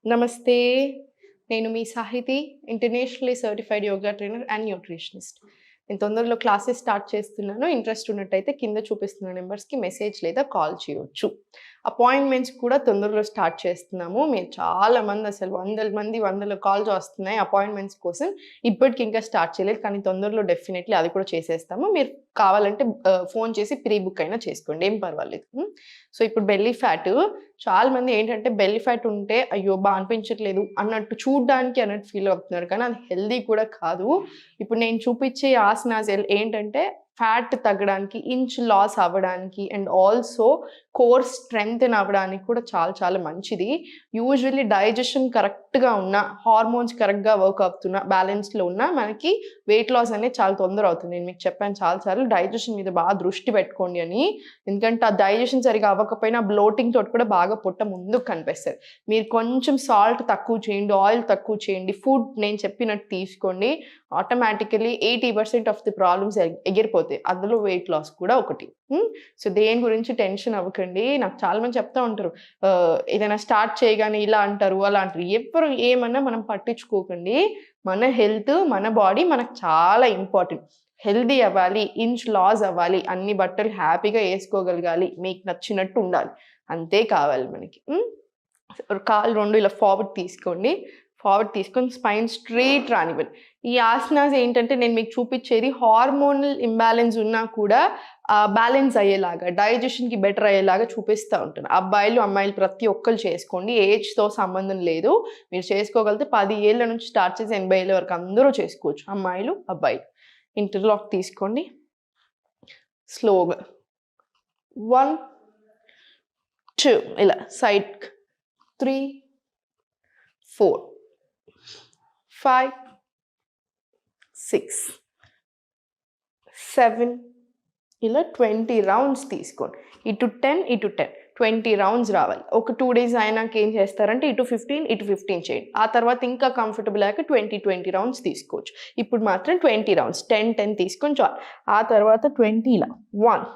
నమస్తే. నేను మీ Sahiti, internationally certified yoga trainer and nutritionist. నేను తొందరలో క్లాసెస్ స్టార్ట్ చేస్తున్నాను. ఇంట్రెస్ట్ ఉన్నట్టయితే కింద చూపిస్తున్న నెంబర్స్‌కి మెసేజ్ లేదా కాల్ చేయొచ్చు. అపాయింట్మెంట్స్ కూడా తొందరలో స్టార్ట్ చేస్తున్నాము. మీరు చాలామంది అసలు వందల కాల్స్ వస్తున్నాయి అపాయింట్మెంట్స్ కోసం. ఇప్పటికి ఇంకా స్టార్ట్ చేయలేదు. కానీ తొందరలో డెఫినెట్‌లీ అది కూడా చేసేస్తాము. మీరు కావాలంటే ఫోన్ చేసి ప్రీ బుక్ అయినా చేసుకోండి. ఏం పర్వాలేదు. సో, ఇప్పుడు బెల్లీ ఫ్యాట్ చాలామంది ఏంటంటే బెల్లీ ఫ్యాట్ ఉంటే అయ్యో! అనిపించట్లేదు అన్నట్టు చూడ్డానికి అన్నట్టు ఫీల్ అవుతున్నారు. కానీ అది హెల్తీ కూడా కాదు. ఇప్పుడు నేను చూపించే ఆసనాస్ ఏంటంటే ఫ్యాట్ తగ్గడానికి, ఇంచ్ లాస్ అవ్వడానికి అండ్ ఆల్సో కోర్ స్ట్రెంగ్తెన్ అవ్వడానికి కూడా చాలా చాలా మంచిది. యూజువల్లీ డైజెషన్ కరెక్ట్‌గా ఉన్న, హార్మోన్స్ కరెక్ట్‌గా వర్క్ అవుతున్న, బ్యాలెన్స్‌లో ఉన్న మనకి వెయిట్ లాస్ అనేది చాలా తొందర అవుతుంది. నేను మీకు చెప్పాను చాలా సార్లు డైజెషన్ మీద బాగా దృష్టి పెట్టుకోండి అని. ఎందుకంటే ఆ డైజెషన్ సరిగ్గా అవ్వకపోయినా బ్లోటింగ్ తోటి కూడా బాగా పొట్ట ముందుకు కనిపిస్తది. మీరు కొంచెం సాల్ట్ తక్కువ చేయండి, ఆయిల్ తక్కువ చేయండి, ఫుడ్ నేను చెప్పినట్టు తీసుకోండి. ఆటోమేటికల్లీ 80% ఆఫ్ ది ప్రాబ్లమ్స్ ఎగిరిపోతాయి. అందులో వెయిట్ లాస్ కూడా ఒకటి. సో, దేని గురించి టెన్షన్ అవ్వకండి. నాకు చాలామంది చెప్తా ఉంటారు, ఏదైనా స్టార్ట్ చేయగానే ఇలా అంటారు, అలా అంటారు. ఎవ్వరు ఏమన్నా మనం పట్టించుకోకండి. మన హెల్త్, మన బాడీ మనకు చాలా ఇంపార్టెంట్. హెల్తీ అవ్వాలి, ఇంచ్ లాస్ అవ్వాలి, అన్ని బట్టలు హ్యాపీగా ఏసుకోగలగాలి, మీకు నచ్చినట్టు ఉండాలి. అంతే కావాలి మనకి. కాళ్ళు 2 ఇలా ఫార్వర్డ్ తీసుకోండి. ఫార్వర్డ్ తీసుకొని స్పైన్ స్ట్రెయిట్ రానివ్వండి. ఈ ఆసనాస్ ఏంటంటే నేను మీకు చూపించేది హార్మోనల్ ఇంబాలెన్స్ ఉన్నా కూడా బ్యాలెన్స్ అయ్యేలాగా, డైజెషన్‌కి బెటర్ అయ్యేలాగా చూపిస్తా ఉంటాను. అబ్బాయిలు, అమ్మాయిలు ప్రతి ఒక్కళ్ళు చేసుకోండి. ఏజ్‌తో సంబంధం లేదు. మీరు చేసుకోగలిగితే 10 ఏళ్ల నుంచి స్టార్ట్ చేసి 80 ఏళ్ల వరకు అందరూ చేసుకోవచ్చు. అమ్మాయిలు, అబ్బాయిలు. ఇంటర్లాక్ తీసుకోండి. స్లోగా 1, 2 ఇలా సైడ్‌కి 3, 4, 5, 6, 7 ఇలా 20 రౌండ్స్ తీసుకోండి. ఇటు 10, ఇటు 10. 20 రౌండ్స్ రావాలి. ఒక 2 డేస్ అయినాక ఏం చేస్తారంటే ఇటు 15, ఇటు 15 చేయండి. ఆ తర్వాత ఇంకా కంఫర్టబుల్ అయ్యాక 20 రౌండ్స్ తీసుకోవచ్చు. ఇప్పుడు మాత్రం 20 రౌండ్స్ 10, 10 తీసుకొని చాలు. ఆ తర్వాత 20 ఇలా 1,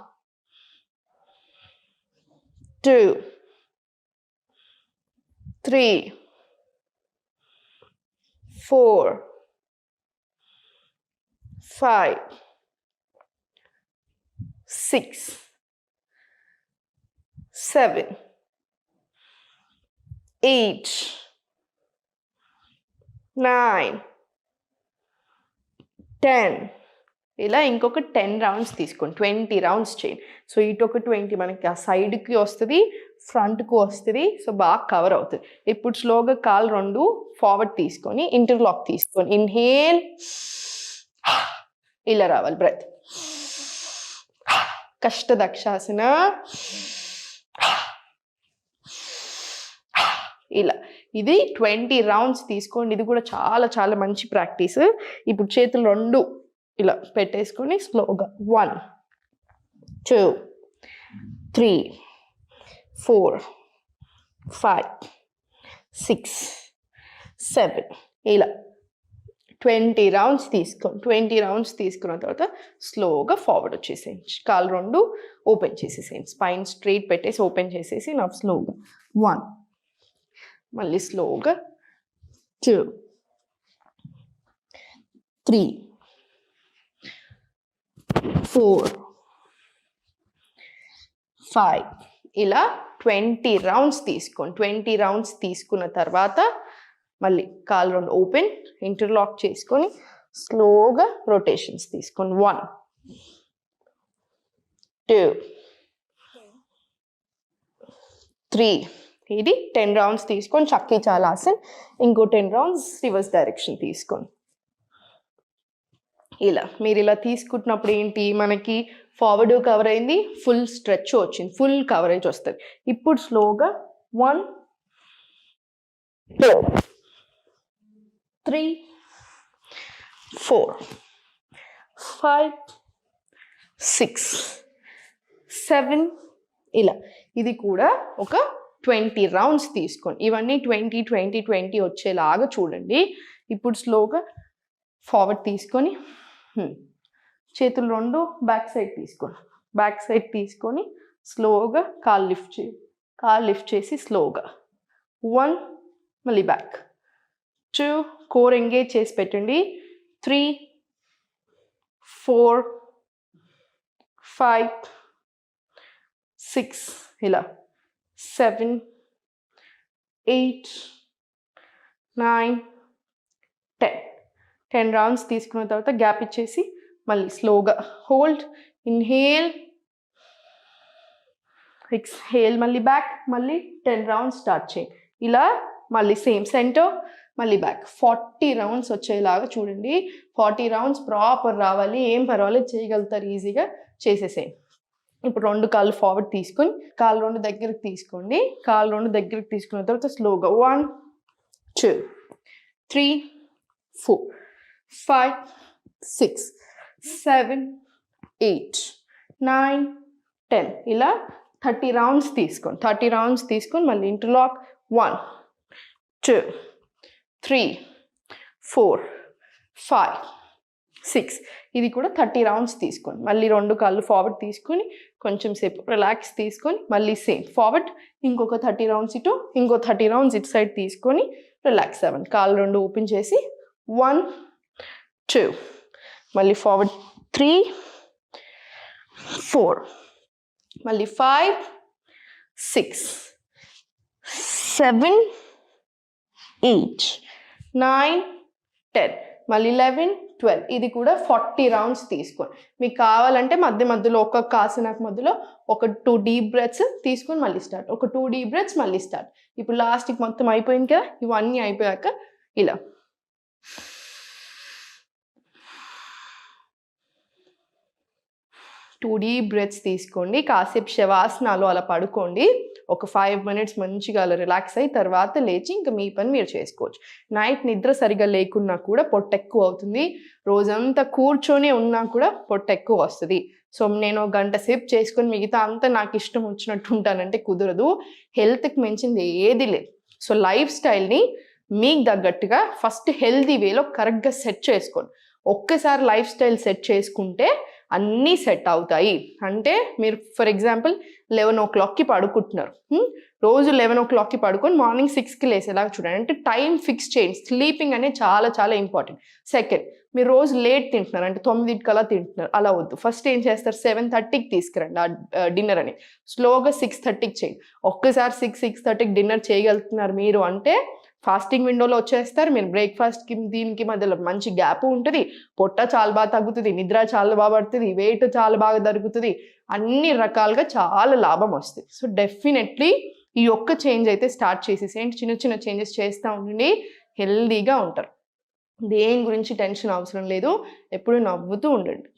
2, 3, 4, 5, 6, 7, 8, 9, 10 ఇలా ఇంకొక 10 రౌండ్స్ తీసుకోండి. 20 రౌండ్స్ చేయండి. సో, ఇటు ఒక 20 మనకి ఆ సైడ్‌కి వస్తది, ఫ్రంట్‌కి వస్తది. సో, బాగా కవర్ అవుతది. ఇప్పుడు స్లోగా కాళ్ళు 2 ఫార్వర్డ్ తీసుకొని ఇంటర్లాక్ తీసుకొని ఇన్‌హేల్ ఇలా రావాలి బ్రెత్. కష్టదక్షాసన ఇలా. ఇది 20 రౌండ్స్ తీసుకోండి. ఇది కూడా చాలా చాలా మంచి ప్రాక్టీస్. ఇప్పుడు చేతులు 2 ఇలా పెట్టేసుకొని స్లోగా 1, 2, 3, 4, 5, 6, 7 ఇలా 20 రౌండ్స్ తీసుకోండి. 20 రౌండ్స్ తీసుకున్న తర్వాత స్లోగా ఫార్వర్డ్ వచ్చేసేయండి. కాళ్ళు 2 ఓపెన్ చేసేసేయండి. స్పైన్ స్ట్రెయిట్ పెట్టేసి ఓపెన్ చేసేసి నా స్లోగా 1, మళ్ళీ స్లోగా 2, 3, 4, 5 ఇలా 20 రౌండ్స్ తీసుకోండి. 20 రౌండ్స్ తీసుకున్న తర్వాత మళ్ళీ కాళ్ళు 2 ఓపెన్, ఇంటర్లాక్ చేసుకొని స్లోగా రొటేషన్స్ తీసుకోండి. 1, 2, 3 ఇది 10 రౌండ్స్ తీసుకొని చక్కీ చాలాసన్. ఇంకో 10 రౌండ్స్ రివర్స్ డైరెక్షన్ తీసుకోండి. ఇలా మీరు ఇలా తీసుకుంటున్నప్పుడు ఏంటి మనకి ఫార్వర్డ్ కవర్ అయింది, ఫుల్ స్ట్రెచ్ వచ్చింది, ఫుల్ కవరేజ్ వస్తుంది. ఇప్పుడు స్లోగా 1, 2, 3, 4, 5, 6, 7 ఇలా. ఇది కూడా ఒక 20 రౌండ్స్ తీసుకోండి. ఇవన్నీ 20, 20, 20 వచ్చేలాగా చూడండి. ఇప్పుడు స్లోగా ఫార్వర్డ్ తీసుకొని చేతులు 2 బ్యాక్ సైడ్ తీసుకోండి. బ్యాక్ సైడ్ తీసుకొని స్లోగా కాళ్ళు లిఫ్ట్ చేసి స్లోగా 1, మళ్ళీ బ్యాక్. 2 కోర్ ఎంగేజ్ చేసి పెట్టండి. 3 4 5 6 ఇలా 7 8 9 10 రౌండ్స్ తీసుకున్న తర్వాత గ్యాప్ ఇచ్చేసి మళ్ళీ స్లోగా హోల్డ్, ఇన్హేల్, ఎక్స్హేల్, మళ్ళీ బ్యాక్, మళ్ళీ 10 రౌండ్స్ స్టార్ట్ చేయండి. ఇలా మళ్ళీ సేమ్ సెంటర్, మళ్ళీ బ్యాక్ 40 రౌండ్స్ వచ్చేలాగా చూడండి. 40 రౌండ్స్ ప్రాపర్ రావాలి. ఏం పర్వాలేదు, చేయగలుగుతారు, ఈజీగా చేసేసేయండి. ఇప్పుడు 2 కాళ్ళు ఫార్వర్డ్ తీసుకొని కాళ్ళు 2 దగ్గరికి తీసుకోండి. కాళ్ళు 2 దగ్గరికి తీసుకున్న తర్వాత స్లోగా 1 2 3 4 5 6 7 8 9 10 ఇలా 30 రౌండ్స్ తీసుకోండి. 30 రౌండ్స్ తీసుకొని మళ్ళీ ఇంటర్లాక్ 1 2 3 4 5 6 ఇది కూడా 30 రౌండ్స్ తీసుకోండి. మళ్ళీ 2 కాళ్ళు ఫార్వర్డ్ తీసుకొని కొంచెం సేపు రిలాక్స్ తీసుకొని మళ్ళీ సేమ్ ఫార్వర్డ్, ఇంకొక 30 రౌండ్స్ ఇటు, ఇంకో 30 రౌండ్స్ ఇటు సైడ్ తీసుకొని రిలాక్స్ అవ్వండి. కాళ్ళు 2 ఓపెన్ చేసి 1 2 మళ్ళీ ఫార్వర్డ్ 3 4 మళ్ళీ 5 6 7 8 9 10 మళ్ళీ 11 12 ఇది కూడా 40 రౌండ్స్ తీసుకోండి. మీకు కావాలంటే మధ్య మధ్యలో ఒక్కొక్క ఆసనాకు మధ్యలో ఒక 2 డీప్ బ్రెత్స్ తీసుకొని మళ్ళీ స్టార్ట్, ఒక 2 డీప్ బ్రెత్స్ మళ్ళీ స్టార్ట్. ఇప్పుడు లాస్ట్కి మొత్తం అయిపోయింది కదా, ఇవన్నీ అయిపోయాక ఇలా 2 డీప్ బ్రెత్స్ తీసుకోండి. కాసేపు శవాసనాలు అలా పడుకోండి. ఒక 5 minutes మంచిగా అలా రిలాక్స్ అయ్యి తర్వాత లేచి ఇంకా మీ పని మీరు చేసుకోవచ్చు. నైట్ నిద్ర సరిగా లేకున్నా కూడా పొట్ట ఎక్కువ అవుతుంది. రోజంతా కూర్చొని ఉన్నా కూడా పొట్ట ఎక్కువ వస్తుంది. సో నేను 1 గంట సేపు చేసుకొని మిగతా అంతా నాకు ఇష్టం వచ్చినట్టు ఉంటానంటే కుదరదు. హెల్త్కి మించింది ఏది లేదు. సో లైఫ్ స్టైల్ని మీకు తగ్గట్టుగా ఫస్ట్ హెల్తీ వేలో కరెక్ట్గా సెట్ చేసుకోండి. ఒక్కసారి లైఫ్ స్టైల్ సెట్ చేసుకుంటే అన్నీ సెట్ అవుతాయి. అంటే మీరు ఫర్ ఎగ్జాంపుల్ 11 o'clockకి పడుకుంటున్నారు. రోజు 11 o'clockకి పడుకొని మార్నింగ్ 6కి లేసేలాగా చూడండి. అంటే టైం ఫిక్స్ చేయండి. స్లీపింగ్ అనేది చాలా చాలా ఇంపార్టెంట్. సెకండ్, మీరు రోజు లేట్ తింటున్నారు, అంటే 9కల్లా తింటున్నారు, అలా వద్దు. ఫస్ట్ ఏం చేస్తారు, 7:30కి తీసుకురండి ఆ డిన్నర్ అని. స్లోగా 6:30కి చేయండి. ఒక్కసారి 6:30కి డిన్నర్ చేయగలుగుతున్నారు మీరు అంటే ఫాస్టింగ్ విండోలో వచ్చేస్తారు. మీరు బ్రేక్ఫాస్ట్కి దీనికి మధ్యలో మంచి గ్యాప్ ఉంటుంది. పొట్ట చాలా బాగా తగ్గుతుంది, నిద్ర చాలా బాగా పడుతుంది, వెయిట్ చాలా బాగా దొరుకుతుంది, అన్ని రకాలుగా చాలా లాభం వస్తుంది. సో డెఫినెట్లీ ఈ ఒక్క చేంజ్ అయితే స్టార్ట్ చేసేసేయండి. చిన్న చిన్న చేంజెస్ చేస్తూ ఉండండి, హెల్దీగా ఉంటారు. దేని గురించి టెన్షన్ అవసరం లేదు. ఎప్పుడు నవ్వుతూ ఉండండి.